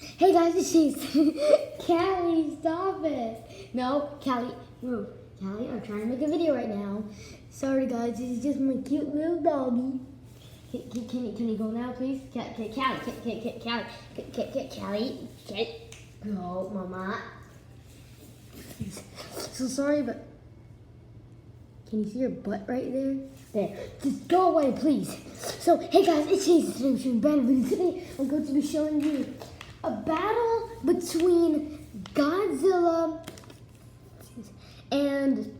Hey guys, it's Chase. Callie, stop it. No, Callie, no. Callie, I'm trying to make a video right now. Sorry guys, this is just my cute little doggy. Can you go now, please? Callie, go, Mama. So sorry, but can you see your butt right there? There. Just go away, please. So, hey guys, it's Chase. Today I'm going to be showing you a battle between Godzilla and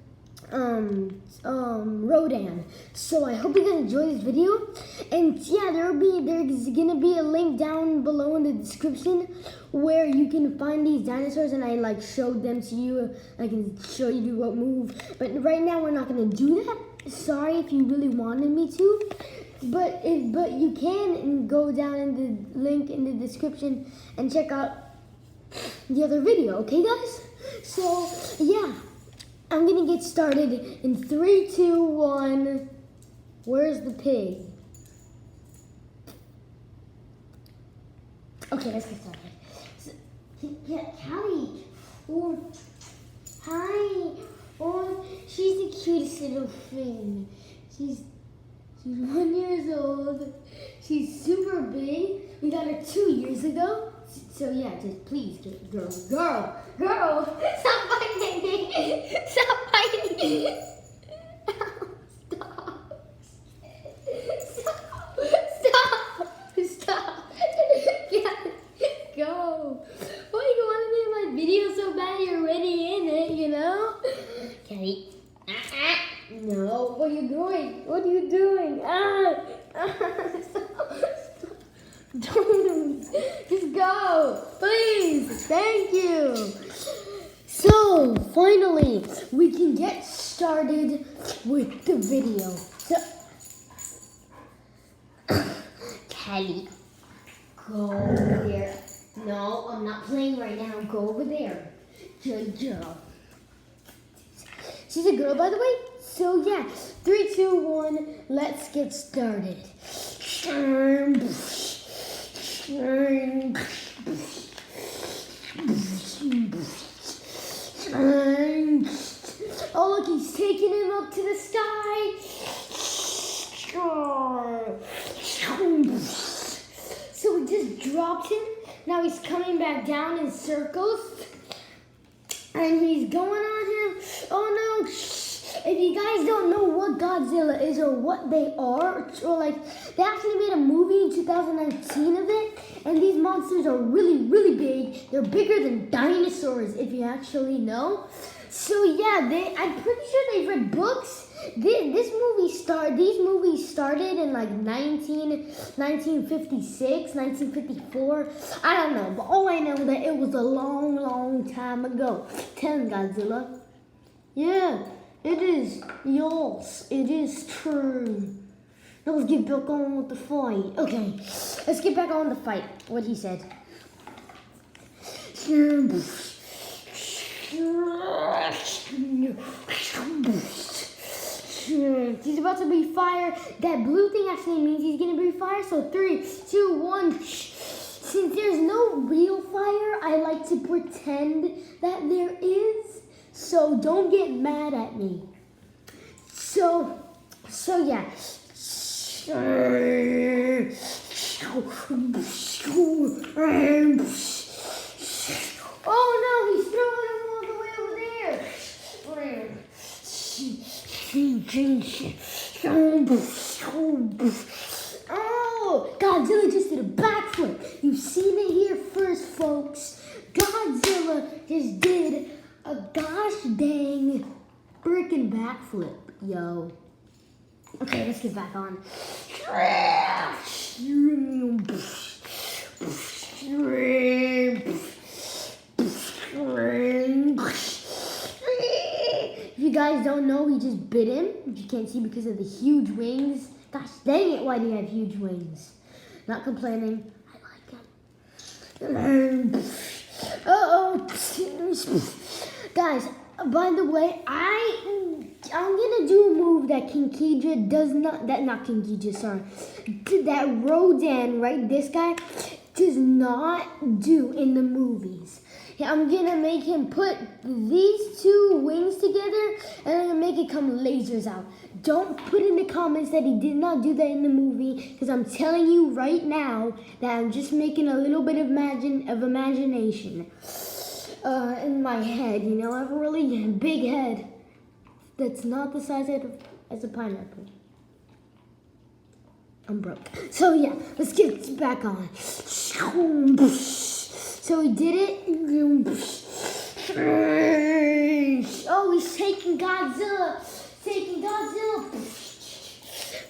Rodan. So I hope you guys enjoy this video. And yeah, there's gonna be a link down below in the description where you can find these dinosaurs, and I showed them to you. I can show you what move. But right now we're not gonna do that. Sorry if you really wanted me to. But you can go down in the link in the description and check out the other video, okay guys? So yeah, I'm gonna get started in 3, 2, 1. Where's the pig? Okay, let's get started. So, yeah, Callie. Oh, hi. Oh, she's the cutest little thing. She's 1 year old. She's super big. We got her 2 years ago. So yeah, just please, girl, stop biting me. Stop biting me. Stop. Yeah, go. Why you want to be in my video so bad? You're already in it, you know? Callie. No, what are you doing? What are you doing? Stop. Don't. Just go. Please. Thank you. So, finally, we can get started with the video. So, Callie, go over there. No, I'm not playing right now. Go over there. Good girl. She's a girl, by the way. So yeah, 3, 2, 1, let's get started. Oh look, he's taking him up to the sky. So we just dropped him. Now he's coming back down in circles. And he's going on him. Oh no. If you guys don't know what Godzilla is or what they are, or they actually made a movie in 2019 of it, and these monsters are really, really big. They're bigger than dinosaurs, if you actually know. So yeah, I'm pretty sure they've read books. These movies started in 1956, 1954. I don't know, but all I know that it was a long, long time ago. Tell him, Godzilla. Yeah. It is. Yes, it is true. Now let's get back on with the fight. Okay, let's get back on the fight. What he said. He's about to breathe fire. That blue thing actually means he's gonna breathe fire. So 3, 2, 1. Since there's no real fire, I like to pretend that there is. So don't get mad at me. So yeah. Oh no, he's throwing him all the way over there. Oh, Godzilla just did a backflip. You've seen it here first, folks. Godzilla just did a gosh dang freaking backflip, yo. Okay, let's get back on. If you guys don't know, he just bit him. If you can't see because of the huge wings. Gosh dang it, why do you have huge wings? Not complaining. I like them. Guys, by the way, I'm gonna do a move that that Rodan, right, this guy, does not do in the movies. I'm gonna make him put these two wings together and I'm gonna make it come lasers out. Don't put in the comments that he did not do that in the movie, because I'm telling you right now that I'm just making a little bit of imagination in my head. You know, I have a really big head that's not the size as a pineapple. I'm broke. So yeah, let's get back on. So we did it. Oh, he's taking Godzilla. Taking Godzilla.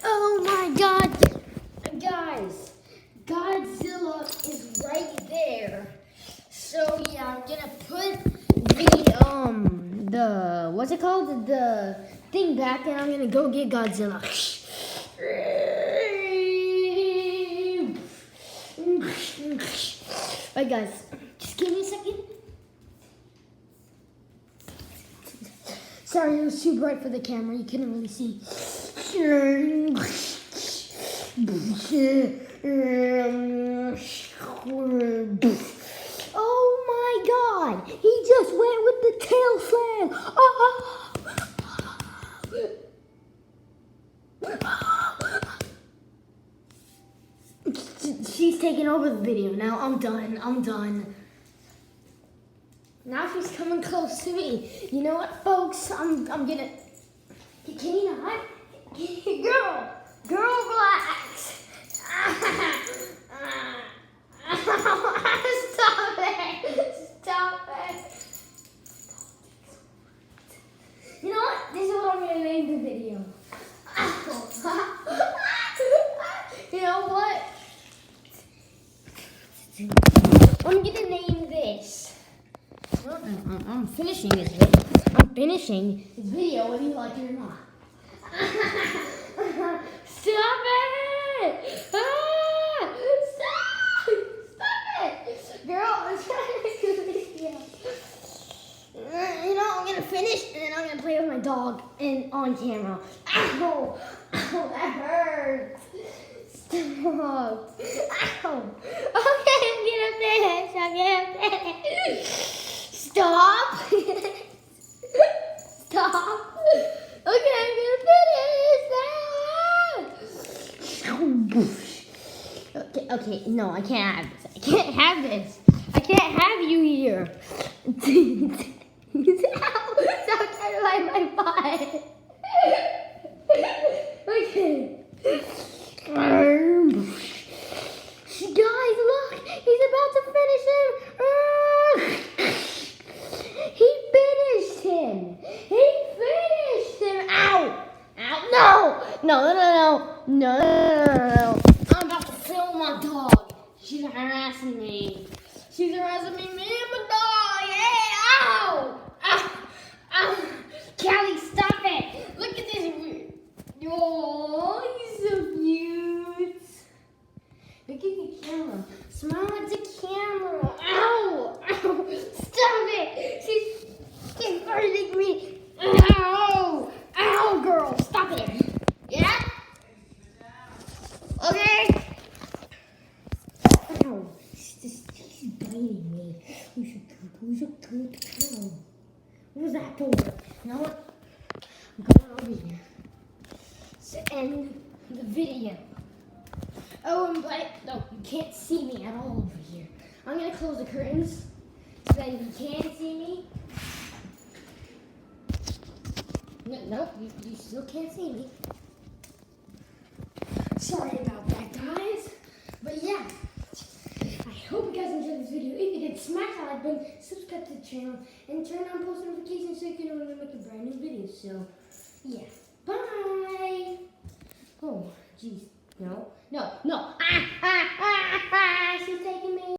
Oh my God. Guys, Godzilla is right there. So yeah, I'm gonna put the what's it called? The thing back, and I'm gonna go get Godzilla. Alright guys, just give me a second. Sorry, it was too bright for the camera. You couldn't really see. Oh my God! He just went with the tail slam. She's taking over the video now. I'm done. Now she's coming close to me. You know what, folks? I'm gonna. Can you not? Girl, relax. Stop it. You know what? This is what I'm gonna name the video. You know what? I'm gonna name this. I'm finishing this video. Whether you like it or not. Stop it! Stop it! Girl, I'm trying to do this video. You know, I'm gonna finish and then I'm gonna play with my dog and on camera. Ow! Ow, that hurts. Stop. Ow. Okay, I'm gonna finish. Stop. Stop. Okay, I'm gonna finish. Okay, no, I can't have this. I can't have you here. Stop trying to bite my butt. Okay. Guys, look! He's about to finish him! He finished him! Ow! No! I'm about to film my dog. She's harassing me. Me and my dog! Hey! Ow! Callie, stop it! Look at this! Oh, he's so cute! Look at the camera. Smile at the camera. Ow! Stop it! She's hurting me. Ow, girl! Stop it! Yeah? Okay? Ow! She's biting me. Who's a good cow? What was that door? You know what? I'm going over here to end the video. Oh, no, you can't see me at all over here. I'm gonna close the curtains so that you can't see me. No, you still can't see me. Sorry about that, guys. But yeah, I hope you guys enjoyed this video. If you did, smash that like button, subscribe to the channel, and turn on post notifications so you can know when I make a brand new video. So, yeah, bye. Oh, jeez. No. She's taking me.